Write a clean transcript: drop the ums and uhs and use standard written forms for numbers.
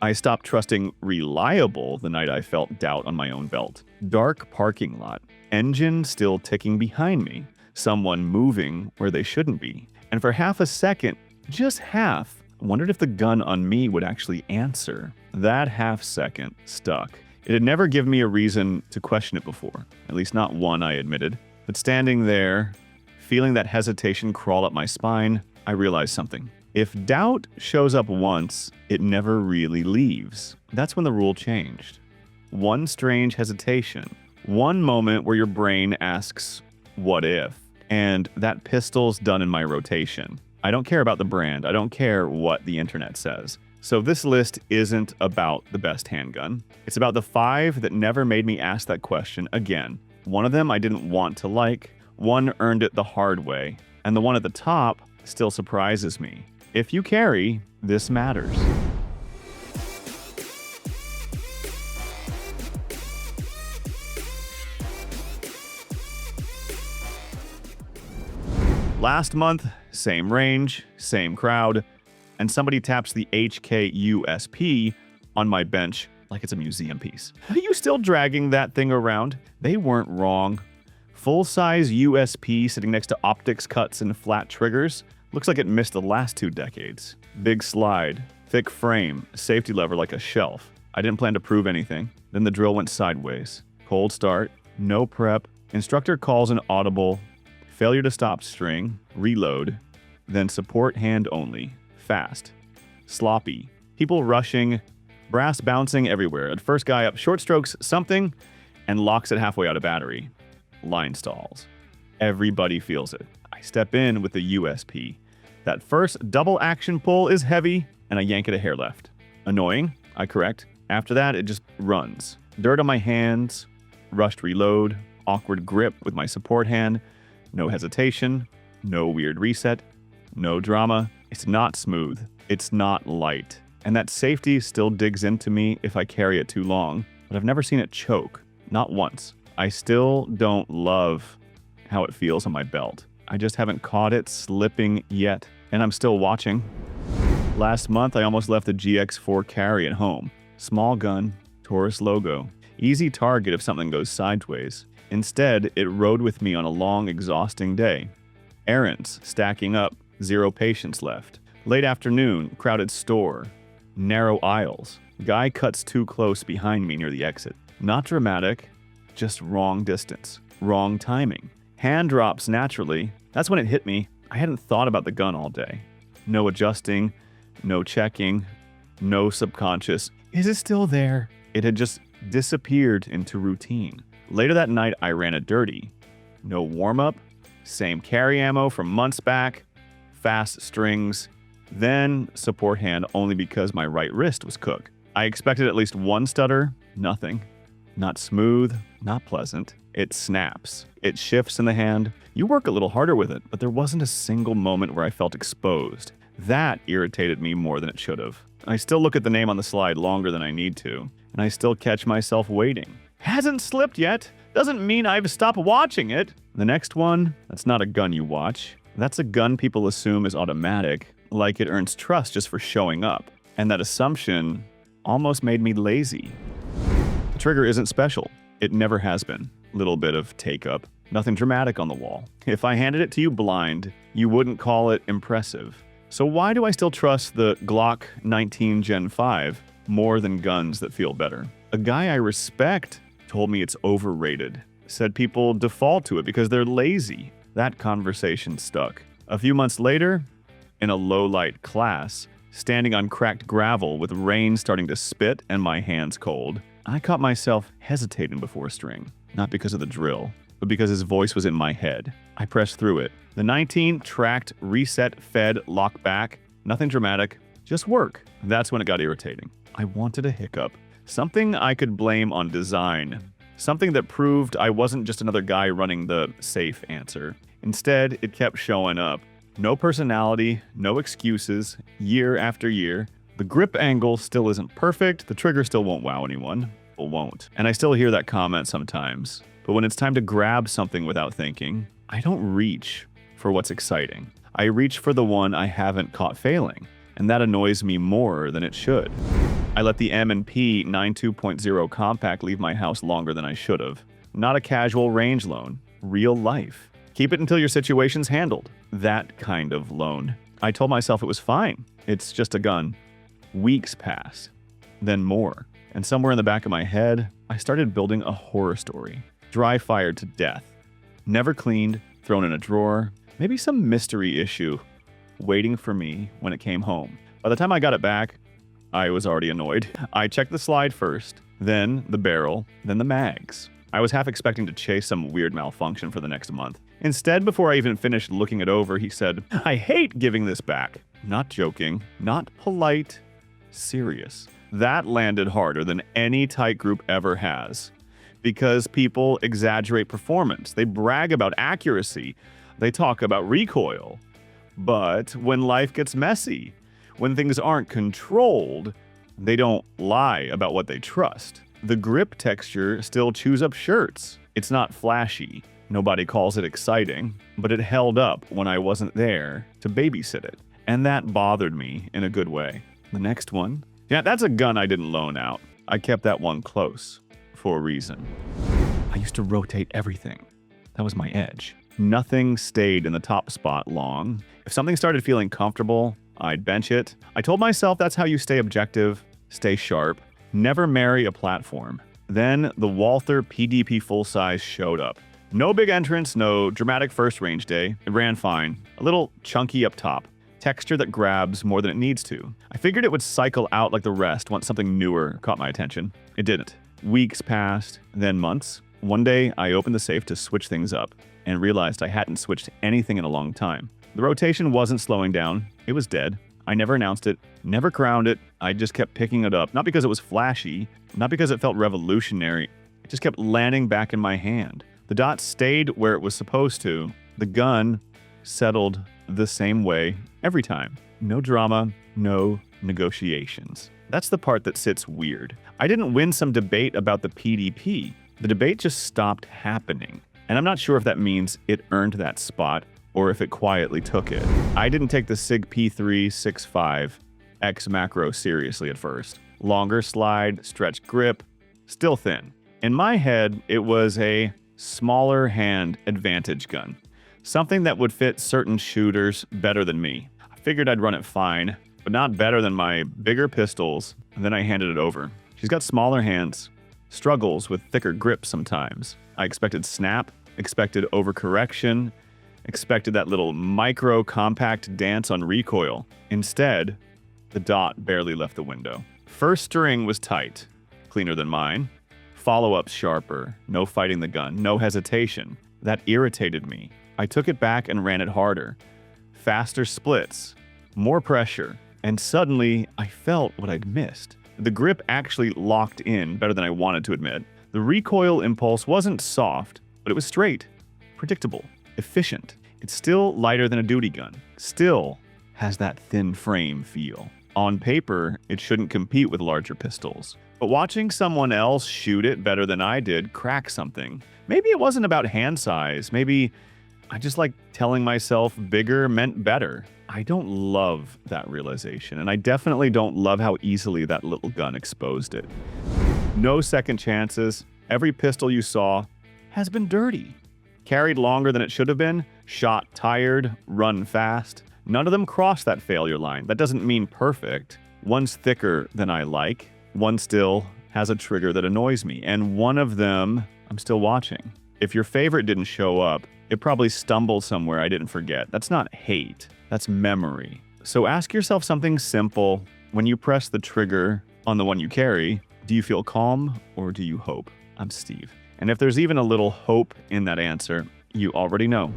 I stopped trusting reliable the night I felt doubt on my own belt. Dark parking lot. Engine still ticking behind me. Someone moving where they shouldn't be. And for half a second, just half, I wondered if the gun on me would actually answer. That half second stuck. It had never given me a reason to question it before. At least not one, I admitted. But standing there, feeling that hesitation crawl up my spine, I realized something. If doubt shows up once, it never really leaves. That's when the rule changed. One strange hesitation. One moment where your brain asks, what if? And that pistol's done in my rotation. I don't care about the brand. I don't care what the internet says. So this list isn't about the best handgun. It's about the 5 that never made me ask that question again. One of them I didn't want to like. One earned it the hard way. And the one at the top still surprises me. If you carry, this matters. Last month, same range, same crowd, and somebody taps the HK USP on my bench like it's a museum piece. Are you still dragging that thing around? They weren't wrong. Full-size USP sitting next to optics cuts and flat triggers. Looks like it missed the last 2 decades. Big slide, thick frame, safety lever like a shelf. I didn't plan to prove anything. Then the drill went sideways. Cold start, no prep, instructor calls an audible, failure to stop string, reload, then support hand only, fast, sloppy, people rushing, brass bouncing everywhere. At first guy up short strokes something and locks it halfway out of battery. Line stalls. Everybody feels it. I step in with the USP. That first double action pull is heavy, and I yank it a hair left. Annoying, I correct. After that, it just runs. Dirt on my hands, rushed reload, awkward grip with my support hand, no hesitation, no weird reset, no drama. It's not smooth. It's not light. And that safety still digs into me if I carry it too long, but I've never seen it choke. Not once. I still don't love how it feels on my belt. I just haven't caught it slipping yet, and I'm still watching. Last month, I almost left the GX4 carry at home. Small gun, Taurus logo. Easy target if something goes sideways. Instead, it rode with me on a long, exhausting day. Errands stacking up, 0 patience left. Late afternoon, crowded store. Narrow aisles. Guy cuts too close behind me near the exit. Not dramatic, just wrong distance. Wrong timing. Hand drops naturally. That's when it hit me. I hadn't thought about the gun all day. No adjusting, no checking, no subconscious. Is it still there? It had just disappeared into routine. Later that night, I ran it dirty. No warm-up, same carry ammo from months back, fast strings, then support hand only because my right wrist was cooked. I expected at least one stutter, nothing. Not smooth, not pleasant. It snaps. It shifts in the hand. You work a little harder with it, but there wasn't a single moment where I felt exposed. That irritated me more than it should have. I still look at the name on the slide longer than I need to, and I still catch myself waiting. Hasn't slipped yet. Doesn't mean I've stopped watching it. The next one, that's not a gun you watch. That's a gun people assume is automatic, like it earns trust just for showing up. And that assumption almost made me lazy. The trigger isn't special. It never has been. Little bit of take-up. Nothing dramatic on the wall. If I handed it to you blind, you wouldn't call it impressive. So why do I still trust the Glock 19 Gen 5 more than guns that feel better? A guy I respect told me it's overrated. Said people default to it because they're lazy. That conversation stuck. A few months later, in a low-light class, standing on cracked gravel with rain starting to spit and my hands cold, I caught myself hesitating before string. Not because of the drill, but because his voice was in my head. I pressed through it. The 19 tracked, reset, fed, lock back. Nothing dramatic, just work. That's when it got irritating. I wanted a hiccup. Something I could blame on design. Something that proved I wasn't just another guy running the safe answer. Instead, it kept showing up. No personality, no excuses, year after year. The grip angle still isn't perfect, the trigger still won't wow anyone. It won't. And I still hear that comment sometimes. But when it's time to grab something without thinking, I don't reach for what's exciting. I reach for the one I haven't caught failing. And that annoys me more than it should. I let the M&P 92.0 compact leave my house longer than I should have. Not a casual range loan. Real life. Keep it until your situation's handled. That kind of loan. I told myself it was fine. It's just a gun. Weeks passed. Then more. And somewhere in the back of my head, I started building a horror story. Dry fired to death. Never cleaned, thrown in a drawer. Maybe some mystery issue waiting for me when it came home. By the time I got it back, I was already annoyed. I checked the slide first, then the barrel, then the mags. I was half expecting to chase some weird malfunction for the next month. Instead, before I even finished looking it over, he said, "I hate giving this back." Not joking, not polite, serious. That landed harder than any tight group ever has. Because people exaggerate performance. They brag about accuracy. They talk about recoil. But when life gets messy, when things aren't controlled, they don't lie about what they trust. The grip texture still chews up shirts. It's not flashy. Nobody calls it exciting, but it held up when I wasn't there to babysit it. And that bothered me in a good way. The next one? Yeah, that's a gun I didn't loan out. I kept that one close for a reason. I used to rotate everything. That was my edge. Nothing stayed in the top spot long. If something started feeling comfortable, I'd bench it. I told myself that's how you stay objective, stay sharp, never marry a platform. Then the Walther PDP Full-Size showed up. No big entrance, no dramatic first range day. It ran fine. A little chunky up top. Texture that grabs more than it needs to. I figured it would cycle out like the rest once something newer caught my attention. It didn't. Weeks passed, then months. One day, I opened the safe to switch things up and realized I hadn't switched anything in a long time. The rotation wasn't slowing down. It was dead. I never announced it, never crowned it. I just kept picking it up, not because it was flashy, not because it felt revolutionary. It just kept landing back in my hand. The dot stayed where it was supposed to. The gun settled the same way every time. No drama, no negotiations. That's the part that sits weird. I didn't win some debate about the PDP. The debate just stopped happening. And I'm not sure if that means it earned that spot or if it quietly took it. I didn't take the SIG P365 X macro seriously at first. Longer slide, stretched grip, still thin. In my head, it was a smaller hand advantage gun. Something that would fit certain shooters better than me. I figured I'd run it fine, but not better than my bigger pistols, and then I handed it over. She's got smaller hands, struggles with thicker grip sometimes. I expected snap, expected overcorrection, expected that little micro compact dance on recoil. Instead, the dot barely left the window. First string was tight, cleaner than mine. Follow-ups sharper, no fighting the gun, no hesitation. That irritated me. I took it back and ran it harder. Faster splits, more pressure, and suddenly I felt what I'd missed. The grip actually locked in better than I wanted to admit. The recoil impulse wasn't soft, but it was straight, predictable, efficient. It's still lighter than a duty gun. Still has that thin frame feel. On paper, it shouldn't compete with larger pistols. But watching someone else shoot it better than I did cracked something. Maybe it wasn't about hand size. Maybe I just like telling myself bigger meant better. I don't love that realization, and I definitely don't love how easily that little gun exposed it. No second chances. Every pistol you saw has been dirty. Carried longer than it should have been, shot tired, run fast. None of them crossed that failure line. That doesn't mean perfect. One's thicker than I like. One still has a trigger that annoys me. And one of them I'm still watching. If your favorite didn't show up, it probably stumbled somewhere I didn't forget. That's not hate. That's memory. So ask yourself something simple. When you press the trigger on the one you carry, do you feel calm or do you hope? I'm Steve. And if there's even a little hope in that answer, you already know.